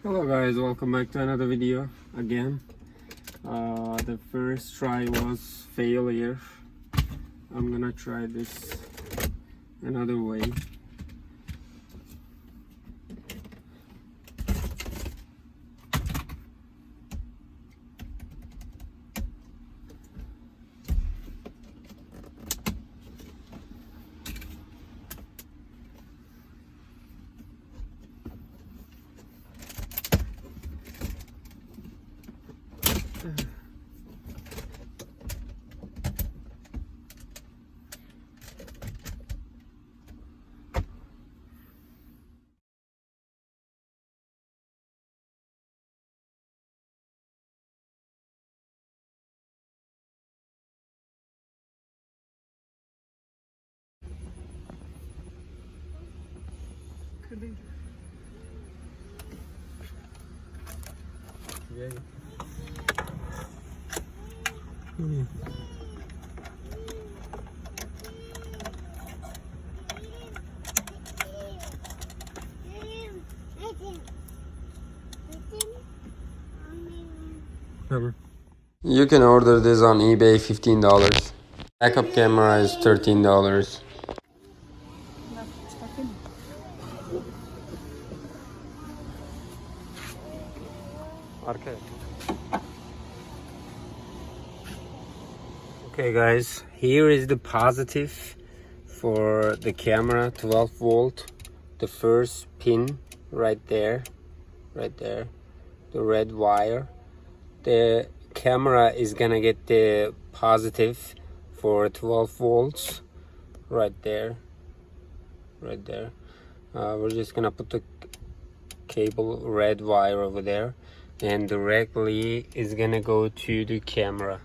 Hello guys, welcome back to another video again. The first try was failure. I'm gonna try this another way. Yeah. You can order this on eBay, $15. Backup camera is $13. Okay guys, here is the positive for the camera, 12 volt, the first pin right there, the red wire. The camera is gonna get the positive for 12 volts right there. We're just gonna put the cable red wire over there and directly is gonna go to the camera.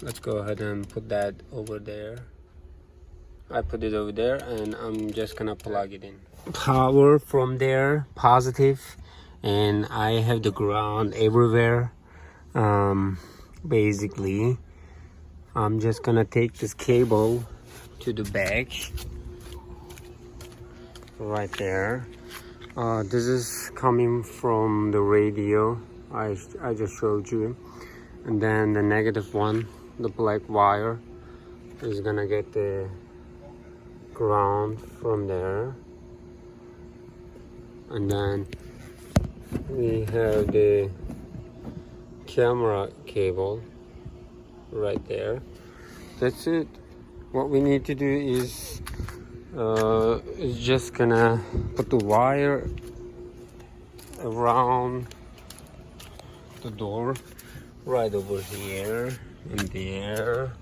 Let's go ahead and put that over there. I put it over there and I'm just gonna plug it in. Power from there, positive, and I have the ground everywhere. Basically I'm just gonna take this cable to the back right there. This is coming from the radio I just showed you, and then the negative one, the black wire, is gonna get the ground from there, and then we have the camera cable right there. That's it. What we need to do is just gonna put the wire around the door right over here and there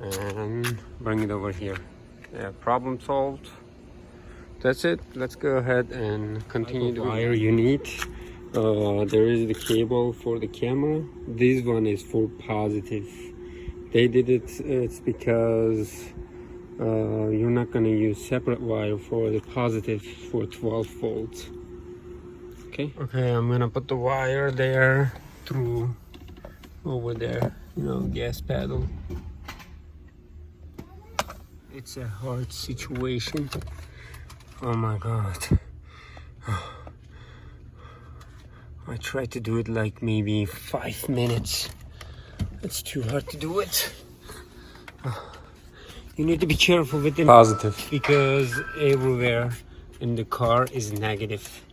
and bring it over here. Yeah, problem solved. That's it. Let's go ahead and continue the wire you need. There is the cable for the camera. This one is for positive. They did it, it's because you're not going to use separate wire for the positive for 12 volts. Okay, I'm going to put the wire there through over there, gas pedal. It's a hard situation. Oh my god. I tried to do it like maybe 5 minutes. It's too hard to do it. You need to be careful with the positive because everywhere in the car is negative.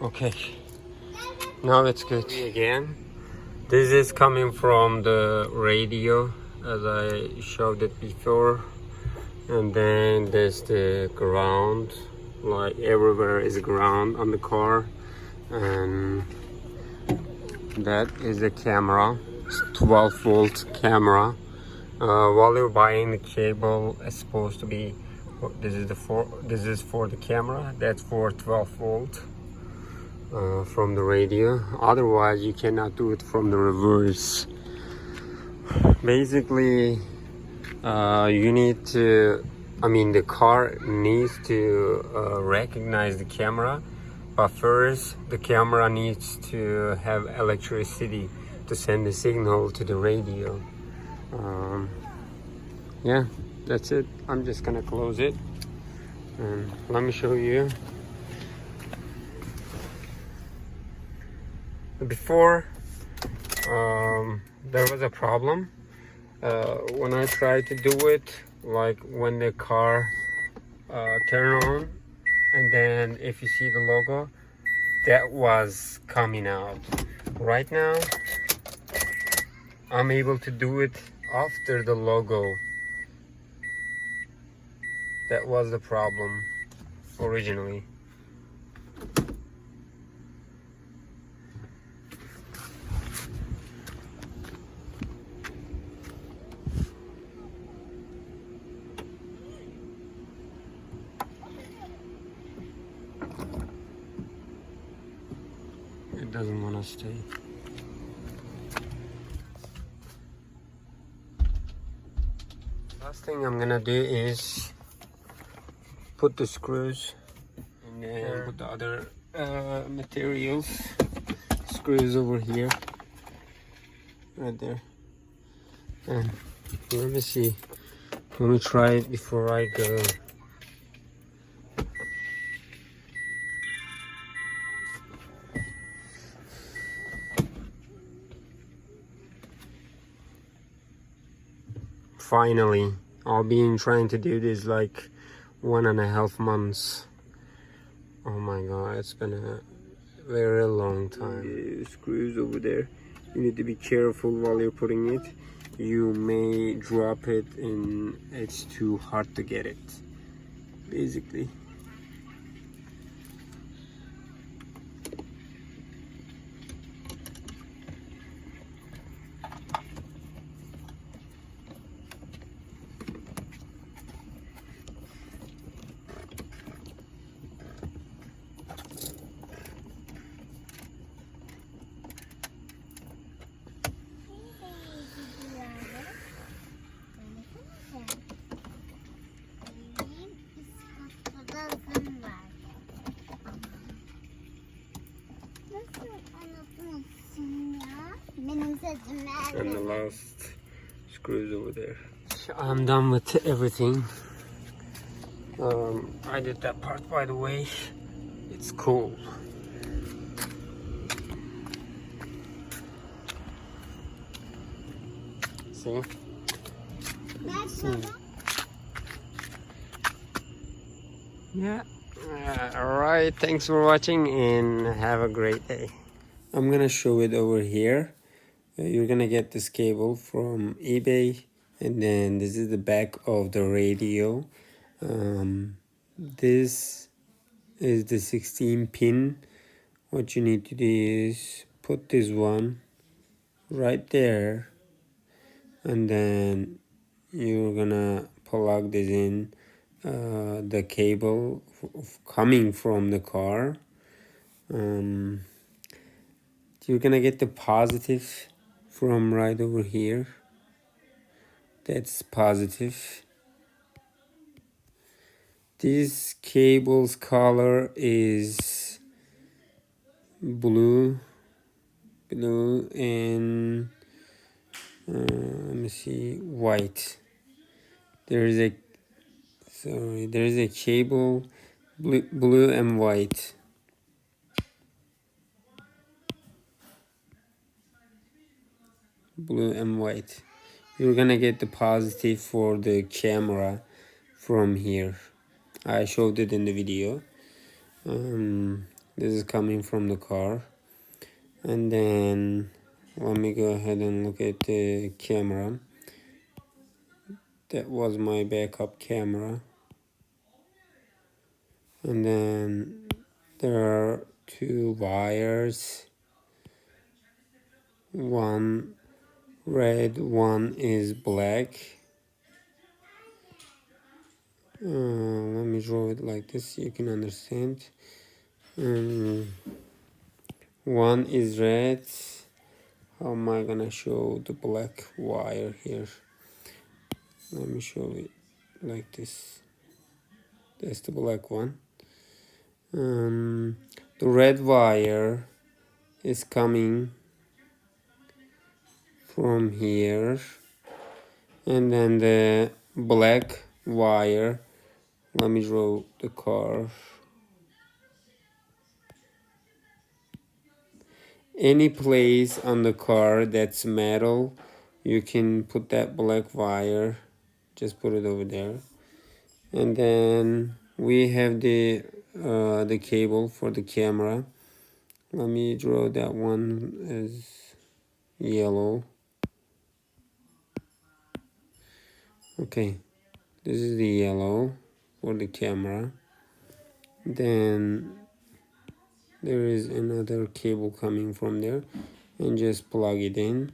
Okay, now it's good again. This is coming from the radio as I showed it before, and then there's the ground, like everywhere is ground on the car, and that is the camera. It's 12 volt camera. While you're buying the cable, it's supposed to be, this is for the camera, that's for 12 volt. From the radio, otherwise you cannot do it from the reverse. Basically you need to I mean, the car needs to recognize the camera, but first the camera needs to have electricity to send the signal to the radio. Yeah, that's it. I'm just gonna close it and let me show you. Before, there was a problem when I tried to do it, like when the car turn on, and then if you see the logo, that was coming out. Right now, I'm able to do it after the logo. That was the problem originally. It doesn't want to stay. Last thing I'm gonna do is put the screws and then put the other materials. Screws over here, right there. And let me see. Let me try it before I go. Finally, I've been trying to do this like 1.5 months. Oh my god, it's been a very long time. The screws over there, you need to be careful while you're putting it. You may drop it and it's too hard to get it, basically. And the last screws over there. I'm done with everything. I did that part, by the way. It's cool. See? Yeah. Alright, thanks for watching and have a great day. I'm gonna show it over here. You're gonna get this cable from eBay, and then this is the back of the radio. This is the 16 pin. What you need to do is put this one right there, and then you're gonna plug this in the cable coming from the car. You're gonna get the positive from right over here. That's positive. This cable's color is blue and let me see, white. There is a cable blue and white. Blue and white. You're gonna get the positive for the camera from here. I showed it in the video. This is coming from the car, and then let me go ahead and look at the camera. That was my backup camera, and then there are two wires, one red, one is black. Let me draw it like this so you can understand. One is red. How am I gonna show the black wire here? Let me show it like this. That's the black one. The red wire is coming from here, and then the black wire, let me draw the car. Any place on the car that's metal, you can put that black wire, just put it over there. And then we have the cable for the camera. Let me draw that one as yellow. Okay, this is the yellow for the camera. Then there is another cable coming from there, and just plug it in,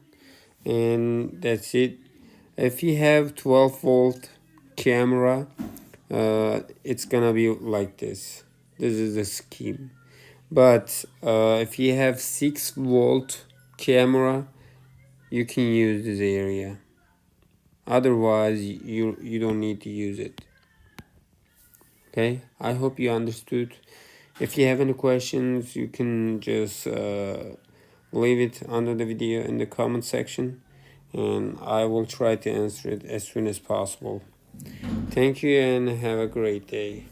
and that's it. If you have 12-volt camera, it's gonna be like this. This is the scheme. But if you have 6-volt camera, you can use this area. Otherwise, you don't need to use it. Okay, I hope you understood. If you have any questions, you can just leave it under the video in the comment section, and I will try to answer it as soon as possible. Thank you and have a great day.